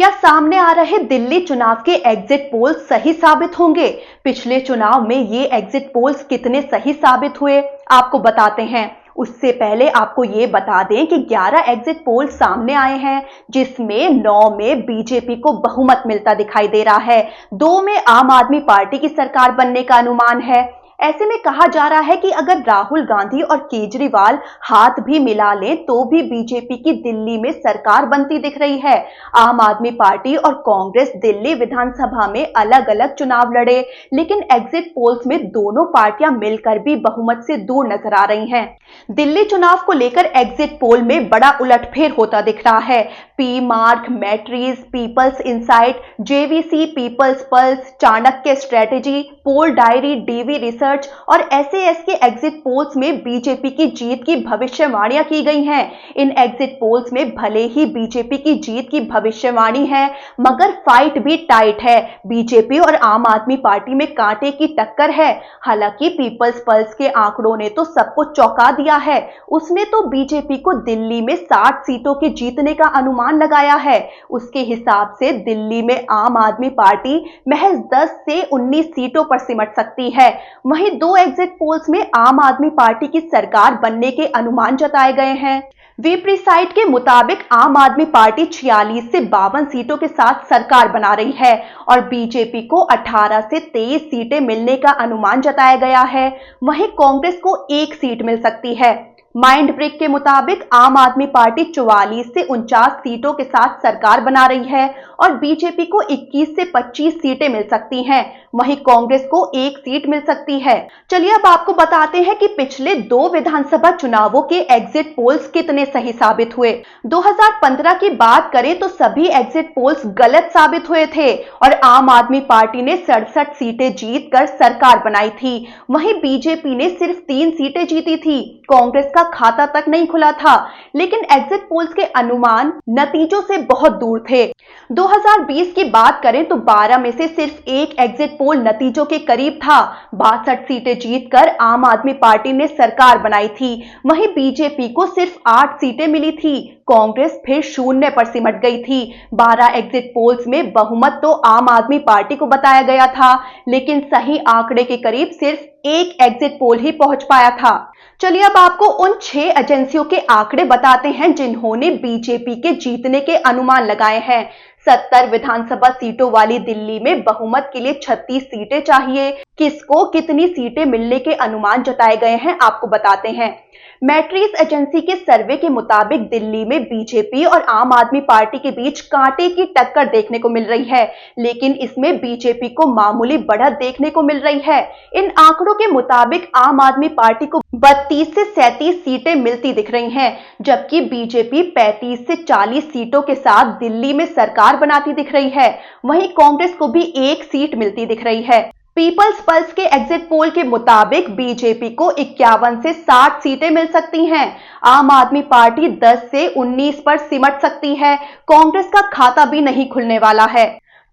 क्या सामने आ रहे दिल्ली चुनाव के एग्जिट पोल सही साबित होंगे? पिछले चुनाव में ये एग्जिट पोल्स कितने सही साबित हुए, आपको बताते हैं। उससे पहले आपको ये बता दें कि 11 एग्जिट पोल सामने आए हैं, जिसमें 9 में बीजेपी को बहुमत मिलता दिखाई दे रहा है। 2 में आम आदमी पार्टी की सरकार बनने का अनुमान है। ऐसे में कहा जा रहा है कि अगर राहुल गांधी और केजरीवाल हाथ भी मिला लें तो भी बीजेपी की दिल्ली में सरकार बनती दिख रही है। आम आदमी पार्टी और कांग्रेस दिल्ली विधानसभा में अलग अलग चुनाव लड़े, लेकिन एग्जिट पोल्स में दोनों पार्टियां मिलकर भी बहुमत से दूर नजर आ रही हैं। दिल्ली चुनाव को लेकर एग्जिट पोल में बड़ा उलटफेर होता दिख रहा है। P Marq, Matrize, Peoples Insight, JVC, Peoples Pulse, Chanakya Strategy, Poll Diary, DV Research और एसएएस के एग्जिट पोल्स में बीजेपी की जीत की भविष्यवाणियां की गई हैं। इन एग्जिट पोल्स में भले ही बीजेपी की जीत की भविष्यवाणी है, मगर फाइट भी टाइट है। बीजेपी और आम आदमी पार्टी में कांटे की टक्कर है। हालांकि पीपल्स पल्स के आंकड़ों ने तो सबको चौंका दिया है। उसने तो बीजेपी को दिल्ली में 60 सीटों के जीतने का अनुमान लगाया है। उसके हिसाब से दिल्ली में आम आदमी पार्टी महज 10 से 19 सीटों पर सिमट सकती है। वहीं 2 एग्जिट पोल्स में आम आदमी पार्टी की सरकार बनने के अनुमान जताए गए हैं। वीप्रीसाइट के मुताबिक आम आदमी पार्टी 46 से 52 सीटों के साथ सरकार बना रही है और बीजेपी को 18 से 23 सीटें मिलने का अनुमान जताया गया है। वहीं कांग्रेस को 1 सीट मिल सकती है। माइंड ब्रेक के मुताबिक आम आदमी पार्टी 44 से 49 सीटों के साथ सरकार बना रही है और बीजेपी को 21 से 25 सीटें मिल सकती हैं। वहीं कांग्रेस को 1 सीट मिल सकती है। चलिए अब आपको बताते हैं कि पिछले 2 विधानसभा चुनावों के एग्जिट पोल्स कितने सही साबित हुए। 2015 की बात करें तो सभी एग्जिट पोल्स गलत साबित हुए थे और आम आदमी पार्टी ने 67 सीटें जीतकर सरकार बनाई थी। वहीं बीजेपी ने सिर्फ 3 सीटें जीती थी। कांग्रेस का खाता तक नहीं खुला था, लेकिन एग्जिट पोल्स के अनुमान नतीजों से बहुत दूर थे। 2020 की बात करें तो 12 में से सिर्फ 1 एग्जिट पोल नतीजों के करीब था। 62 सीटें जीतकर आम आदमी पार्टी ने सरकार बनाई थी। वहीं बीजेपी को सिर्फ 8 सीटें मिली थी। कांग्रेस फिर 0 पर सिमट गई थी। 12 एग्जिट पोल्स में बहुमत तो आम आदमी पार्टी को बताया गया था, लेकिन सही आंकड़े के करीब सिर्फ 1 एग्जिट पोल ही पहुंच पाया था। चलिए अब आपको उन 6 एजेंसियों के आंकड़े बताते हैं जिन्होंने बीजेपी के जीतने के अनुमान लगाए हैं। 70 विधानसभा सीटों वाली दिल्ली में बहुमत के लिए 36 सीटें चाहिए। किसको कितनी सीटें मिलने के अनुमान जताए गए हैं, आपको बताते हैं। मैट्रिज एजेंसी के सर्वे के मुताबिक दिल्ली में बीजेपी और आम आदमी पार्टी के बीच कांटे की टक्कर देखने को मिल रही है, लेकिन इसमें बीजेपी को मामूली बढ़त देखने को मिल रही है। इन आंकड़ों के मुताबिक आम आदमी पार्टी को 32 से 37 सीटें मिलती दिख रही हैं, जबकि बीजेपी 35 से 40 सीटों के साथ दिल्ली में सरकार बनाती दिख रही है। वहीं कांग्रेस को भी 1 सीट मिलती दिख रही है। पीपल्स पल्स के एग्जिट पोल के मुताबिक बीजेपी को 51 से 60 सीटें मिल सकती हैं। आम आदमी पार्टी 10 से 19 पर सिमट सकती है। कांग्रेस का खाता भी नहीं खुलने वाला है।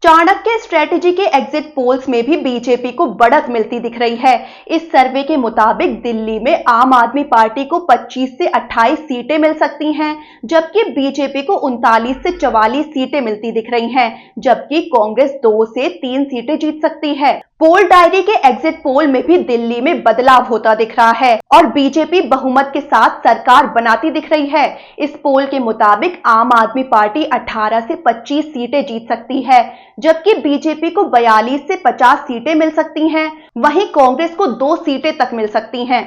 चाणक्य स्ट्रेटेजी के एग्जिट पोल्स में भी बीजेपी को बढ़त मिलती दिख रही है। इस सर्वे के मुताबिक दिल्ली में आम आदमी पार्टी को 25 से 28 सीटें मिल सकती हैं, जबकि बीजेपी को 39 से 44 सीटें मिलती दिख रही हैं, जबकि कांग्रेस 2 से 3 सीटें जीत सकती है। पोल डायरी के एग्जिट पोल में भी दिल्ली में बदलाव होता दिख रहा है और बीजेपी बहुमत के साथ सरकार बनाती दिख रही है। इस पोल के मुताबिक आम आदमी पार्टी 18 से 25 सीटें जीत सकती है, जबकि बीजेपी को 42 से 50 सीटें मिल सकती हैं। वहीं कांग्रेस को 2 सीटें तक मिल सकती हैं।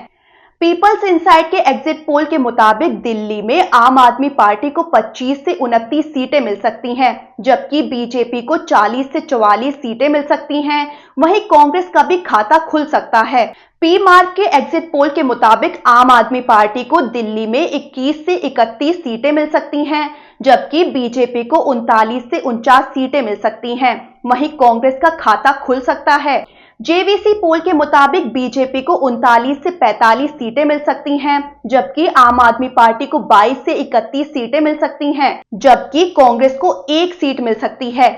पीपल्स इनसाइट के एग्जिट पोल के मुताबिक दिल्ली में आम आदमी पार्टी को 25 से 29 सीटें मिल सकती हैं, जबकि बीजेपी को 40 से 44 सीटें मिल सकती हैं। वहीं कांग्रेस का भी खाता खुल सकता है। पी मार्क के एग्जिट पोल के मुताबिक आम आदमी पार्टी को दिल्ली में 21 से 31 सीटें मिल सकती हैं, जबकि बीजेपी को 39 से 49 सीटें मिल सकती हैं। वहीं कांग्रेस का खाता खुल सकता है। जेवीसी पोल के मुताबिक बीजेपी को 39 से 45 सीटें मिल सकती हैं, जबकि आम आदमी पार्टी को 22 से 31 सीटें मिल सकती हैं, जबकि कांग्रेस को 1 सीट मिल सकती है।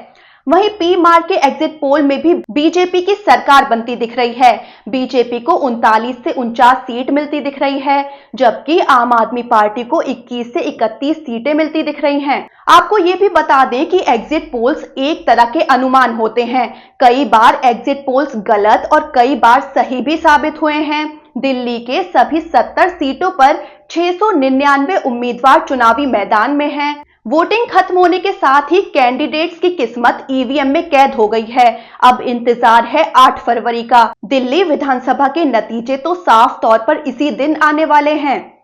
वहीं पी मार के एग्जिट पोल में भी बीजेपी की सरकार बनती दिख रही है। बीजेपी को 39 से 49 सीट मिलती दिख रही है, जबकि आम आदमी पार्टी को 21 से 31 सीटें मिलती दिख रही हैं। आपको ये भी बता दें कि एग्जिट पोल्स एक तरह के अनुमान होते हैं। कई बार एग्जिट पोल्स गलत और कई बार सही भी साबित हुए हैं। दिल्ली के सभी 70 सीटों पर 699 उम्मीदवार चुनावी मैदान में हैं। वोटिंग खत्म होने के साथ ही कैंडिडेट्स की किस्मत ईवीएम में कैद हो गई है। अब इंतजार है 8 फरवरी का। दिल्ली विधानसभा के नतीजे तो साफ तौर पर इसी दिन आने वाले हैं।